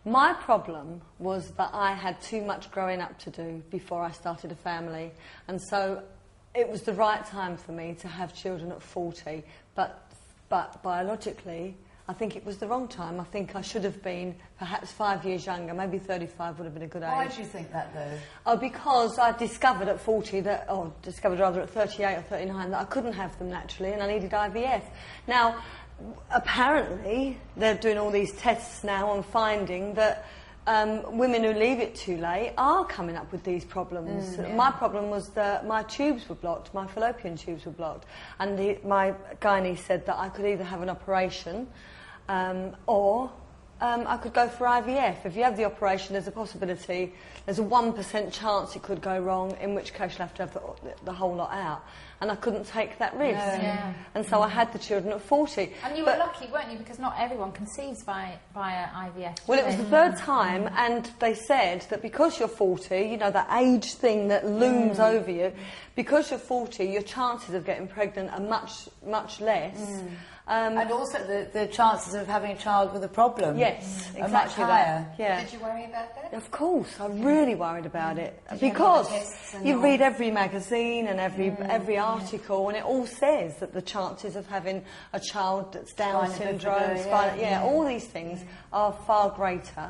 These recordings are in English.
My problem was that I had too much growing up to do before I started a family, and so it was the right time for me to have children at 40, but biologically I think it was the wrong time. I think I should have been perhaps 5 years younger, maybe 35 would have been a good age. Why do you think that, though? Oh, because I discovered at 40 that, or discovered rather at 38 or 39, that I couldn't have them naturally and I needed IVF. Now, apparently, they're doing all these tests now and finding that women who leave it too late are coming up with these problems. Yeah. My problem was that my tubes were blocked, my fallopian tubes were blocked, and my gynae said that I could either have an operation or I could go for IVF. If you have the operation, there's a possibility, there's a 1% chance it could go wrong, in which case you'll have to have the whole lot out. And I couldn't take that risk. Yeah. And so I had the children at 40. And you were lucky, weren't you? Because not everyone conceives via IVF. Well, it was the third time, and they said that because you're 40, you know, that age thing that looms over you, because you're 40, your chances of getting pregnant are much, much less. And also the chances of having a child with a problem are much higher. Yeah. Did you worry about that? Of course, I really worried about it. Because you read every magazine and every article, and it all says that the chances of having a child that's Down syndrome, all these things are far greater.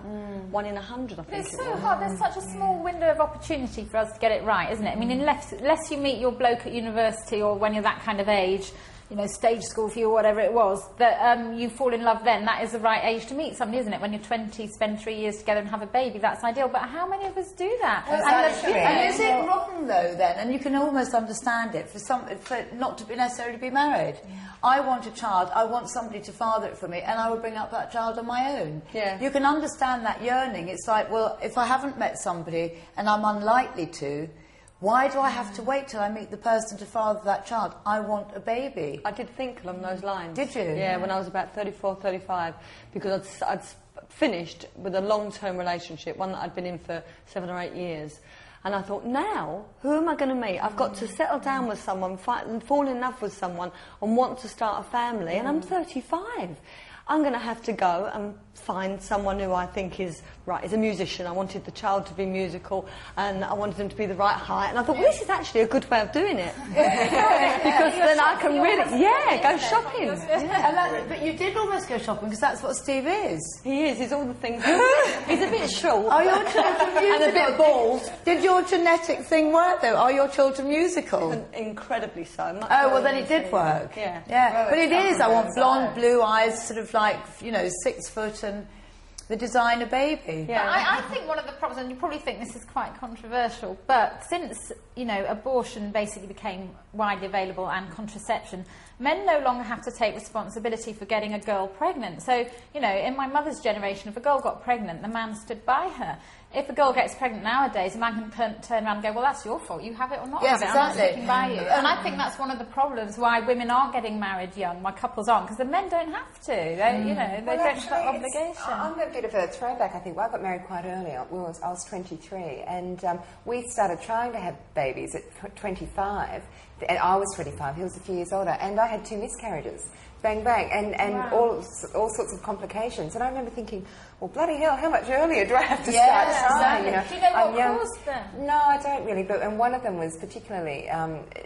1 in 100, I think. It's so hard. There's such a small window of opportunity for us to get it right, isn't it? I mean, unless you meet your bloke at university or when you're that kind of age, you know, stage school for you or whatever it was, that you fall in love then, that is the right age to meet somebody, isn't it? When you're 20, spend 3 years together and have a baby, that's ideal. But how many of us do that? And is it wrong, though, then? And you can almost understand it, for not to be necessarily be married. Yeah. I want a child, I want somebody to father it for me, and I will bring up that child on my own. Yeah. You can understand that yearning. It's like, well, if I haven't met somebody, and I'm unlikely to, why do I have to wait till I meet the person to father that child? I want a baby. I did think along those lines. Did you? Yeah, when I was about 34, 35, because I'd finished with a long-term relationship, one that I'd been in for 7 or 8 years. And I thought, now, who am I going to meet? I've got to settle down with someone, fall in love with someone, and want to start a family. And I'm 35. I'm going to have to go and find someone who I think is a musician. I wanted the child to be musical, and I wanted them to be the right height. And I thought, well, this is actually a good way of doing it. Because then I can really, go shopping. But you did almost go shopping, because that's what Steve is. He is. He's all the things. He's a bit short. Are your children musical? And a bit bald. Did your genetic thing work, though? Are your children musical? Incredibly so. Well, then it did work. Yeah. But it is. I want blonde, blue eyes, sort of like, 6 foot, and the designer baby. Yeah. I think one of the problems, and you probably think this is quite controversial, but since, abortion basically became widely available and contraception, men no longer have to take responsibility for getting a girl pregnant. So, in my mother's generation, if a girl got pregnant, the man stood by her. If a girl gets pregnant nowadays, a man can turn around and go, well, that's your fault. You have it or not have it. I'm not sticking by you. And I think that's one of the problems why women aren't getting married young, why couples aren't, because the men don't have to. They don't have that obligation. I'm a bit of a throwback, I think. Well, I got married quite early. I was 23, and we started trying to have babies at 25. And I was 25, he was a few years older, and I had 2 miscarriages. Bang, bang, and all sorts of complications. And I remember thinking, well, bloody hell, how much earlier do I have to start trying? Do you know what caused them? No, I don't really. And one of them was particularly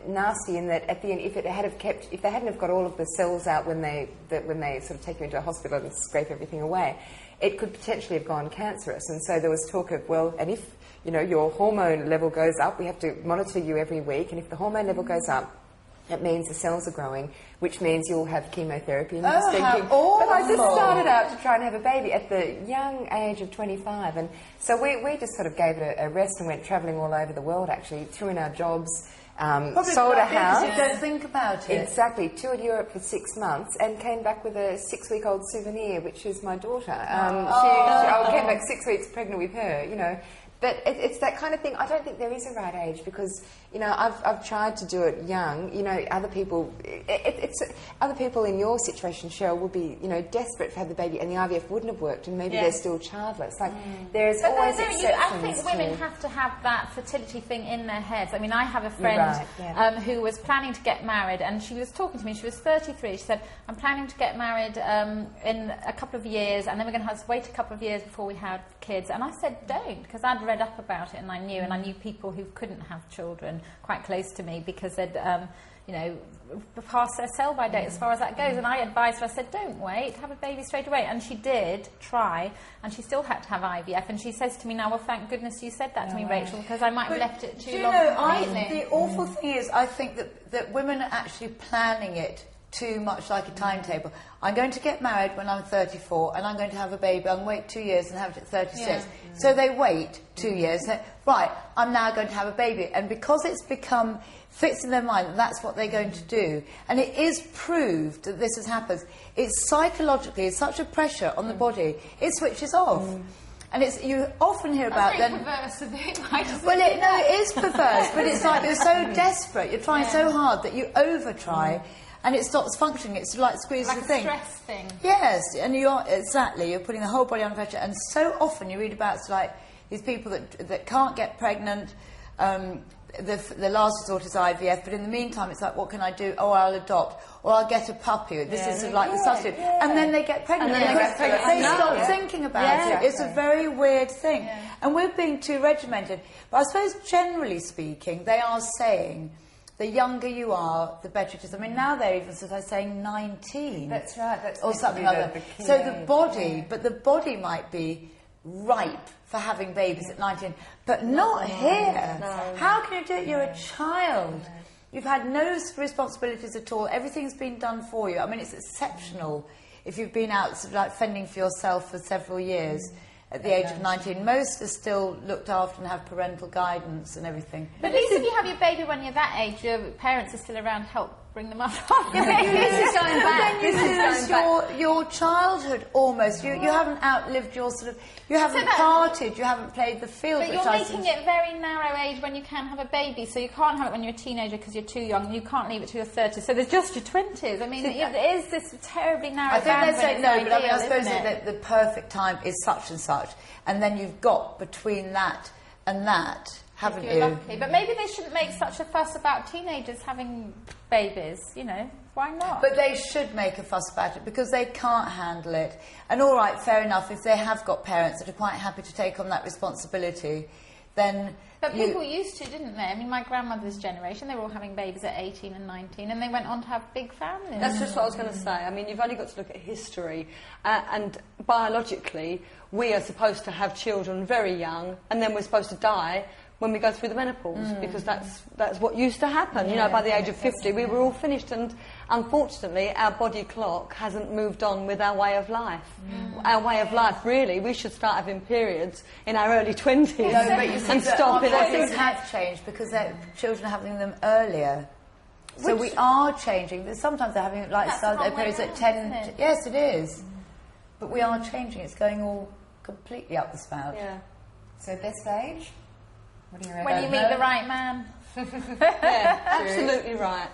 nasty in that at the end, if they hadn't have got all of the cells out when they sort of take you into a hospital and scrape everything away, it could potentially have gone cancerous. And so there was talk of, well, and if your hormone level goes up, we have to monitor you every week, and if the hormone level goes up, it means the cells are growing, which means you'll have chemotherapy. And I was thinking, but I just started out to try and have a baby at the young age of 25. And so we just sort of gave it a rest and went travelling all over the world, actually, threw in our jobs, sold a house. You don't think about it. Exactly. Toured Europe for 6 months and came back with a 6-week-old souvenir, which is my daughter. I came back 6 weeks pregnant with her, But it's that kind of thing. I don't think there is a right age because, you know, I've tried to do it young. You know, other people, other people in your situation, Cheryl, would be, you know, desperate to have the baby, and the IVF wouldn't have worked, and maybe they're still childless. Like there's always exceptions. I think women have to have that fertility thing in their heads. I mean, I have a friend who was planning to get married, and she was talking to me. She was 33. She said, "I'm planning to get married in a couple of years, and then we're going to have to wait a couple of years before we have kids." And I said, "Don't," because I'd read up about it, and I knew people who couldn't have children quite close to me because they'd you know, past their sell-by date as far as that goes. And I advised her, I said, don't wait, have a baby straight away. And she did try, and she still had to have IVF. And she says to me now, well, thank goodness you said that to me, Rachel, because I might have left it too long. The awful thing is, I think that women are actually planning it too much like a timetable. I'm going to get married when I'm 34, and I'm going to have a baby. I'll wait 2 years and have it at 36. So they wait 2 years. And right, I'm now going to have a baby. And because it's become fixed in their mind that that's what they're going to do, and it is proved that this has happened, it's psychologically such a pressure on the body, it switches off. And it's, you often hear about then. Perverse, a bit. Well, it is perverse, but it's like you're so desperate, you're trying so hard that you over-try. And it stops functioning. It's like squeezing the thing. Like a stress thing. Yes, and you're putting the whole body under pressure. And so often you read about like these people that can't get pregnant. The last resort is IVF, but in the meantime, it's like, what can I do? Oh, I'll adopt, or I'll get a puppy. This is sort of like the substitute, and then they get pregnant. They stop thinking about it. It's a very weird thing, and we're being too regimented. But I suppose, generally speaking, they are saying, the younger you are, the better it is. I mean, now they're even sort of saying 19. That's right. That's or something like that. So the body, but the body might be ripe for having babies at 19, but not here. No. How can you do it? You're a child. You've had no responsibilities at all. Everything's been done for you. I mean, it's exceptional if you've been out sort of like fending for yourself for several years. At the age of 19, most are still looked after and have parental guidance and everything. But at least if you have your baby when you're that age, your parents are still around to help bring them up. This is going back. This is your childhood almost. You haven't outlived your sort of. You haven't partied. You haven't played the field. But you're making it very narrow age when you can have a baby. So you can't have it when you're a teenager because you're too young. And you can't leave it to your 30s. So there's just your 20s. I mean, it is this terribly narrow. I think they say no, but I mean, I suppose that the perfect time is such and such, and then you've got between that and that. Haven't you? Lucky. But maybe they shouldn't make such a fuss about teenagers having babies, you know. Why not? But they should make a fuss about it because they can't handle it. And all right, fair enough, if they have got parents that are quite happy to take on that responsibility, then... But people used to, didn't they? I mean, my grandmother's generation, they were all having babies at 18 and 19, and they went on to have big families. That's just what I was going to say. I mean, you've only got to look at history, and biologically, we are supposed to have children very young, and then we're supposed to die when we go through the menopause, because that's what used to happen. You know, by the age of 50, we were all finished, and unfortunately, our body clock hasn't moved on with our way of life. Our way of life, really, we should start having periods in our early 20s and stop it. Things have changed because children are having them earlier. So we are changing. Sometimes they're having their periods at 10. Yes, it is. But we are changing. It's going all completely up the spout. Yeah. So best age? What do you reckon? When you meet the right man. Yeah, absolutely right.